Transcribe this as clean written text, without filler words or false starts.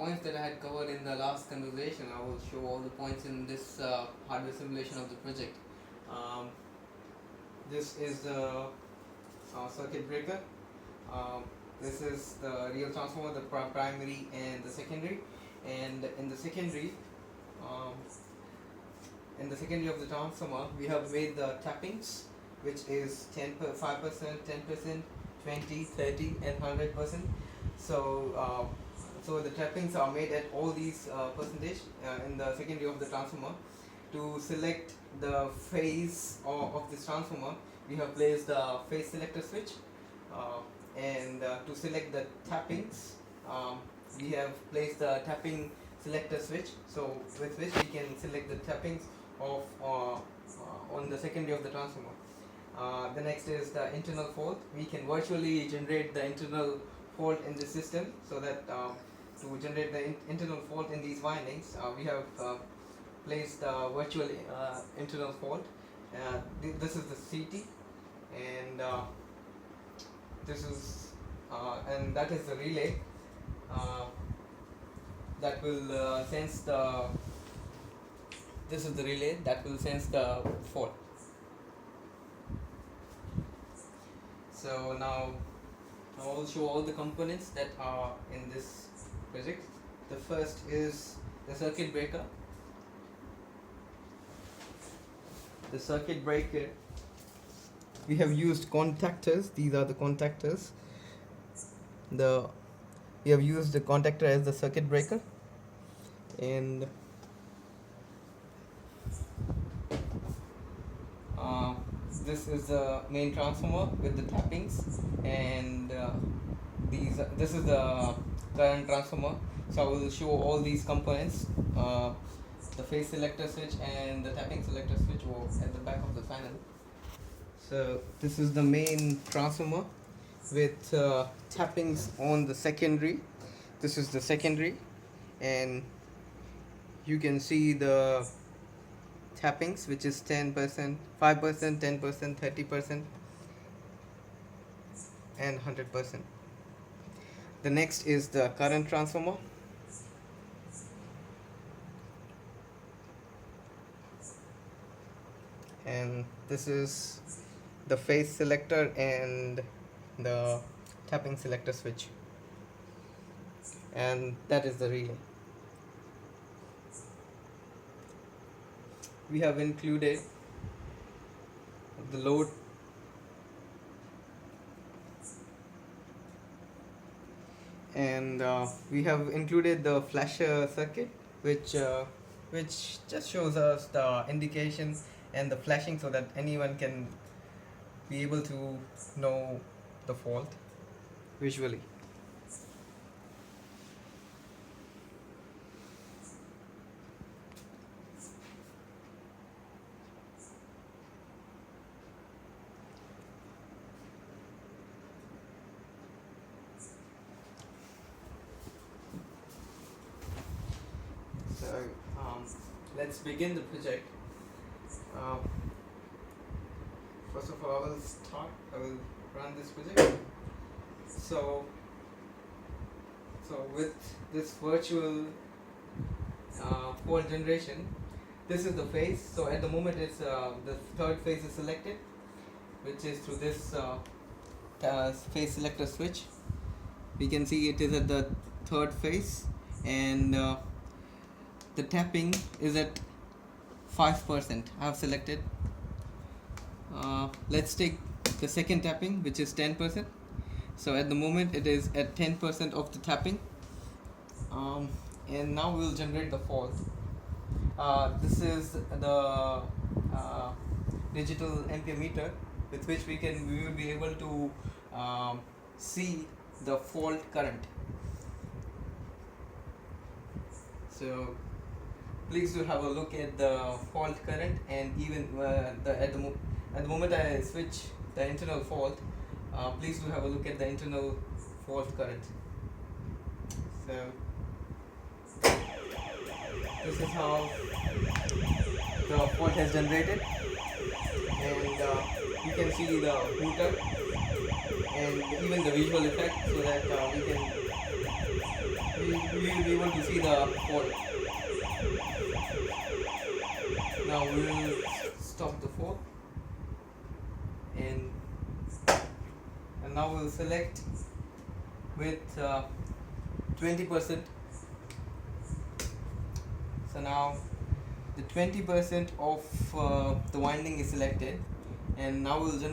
points that I had covered in the last conversation, I will show all the points in this hardware simulation of the project. Um, this is the circuit breaker. This is the real transformer, the primary and the secondary. And in the secondary, of the transformer, we have made the tappings, which is 5%, 10%, 20, 30, and 100%. So the tappings are made at all these percentage in the secondary of the transformer. To select the phase of this transformer, we have placed the phase selector switch, and to select the tappings, we have placed the tapping selector switch, so with which we can select the tappings of on the secondary of the transformer. The next is the internal fault. We can virtually generate the internal fault in the system, so that to generate the internal fault in these windings, we have placed the virtual internal fault. This is the CT, and this is and that is the relay that will sense the. This is the relay that will sense the fault. So now I will show all the components that are in this project. The first is the circuit breaker. The circuit breaker, we have used contactors. These are the contactors. We have used the contactor as the circuit breaker, and this is the main transformer with the tappings, and this is the current transformer. So I will show all these components, the phase selector switch and the tapping selector switch at the back of the panel. So this is the main transformer with tappings on the secondary. This is the secondary, and you can see the tappings, which is 10%, 5%, 10%, 30%, and 100%. The next is the current transformer. And this is the phase selector and the tapping selector switch, and that is the relay. We have included the load, and we have included the flasher circuit, which just shows us the indication and the flashing, so that anyone can be able to know the fault visually. So let's begin the project. First of all, I will run this project. So with this virtual fault generation, this is the phase. So at the moment, it's the third phase is selected, which is through this phase selector switch. We can see it is at the third phase, and the tapping is at 5%. I have selected. Let's take the second tapping, which is 10%. So at the moment it is at 10% of the tapping, and now we will generate the fault. This is the digital ampere meter, with which we will be able to see the fault current. So please do have a look at the fault current, and even at the moment I switch the internal fault, please do have a look at the internal fault current. So this is how the fault has generated, and you can see the router and even the visual effect, so that we we will be able to see the fault. Now we will stop the fault, and now we'll select with 20%. So now the 20% of the winding is selected, and now we'll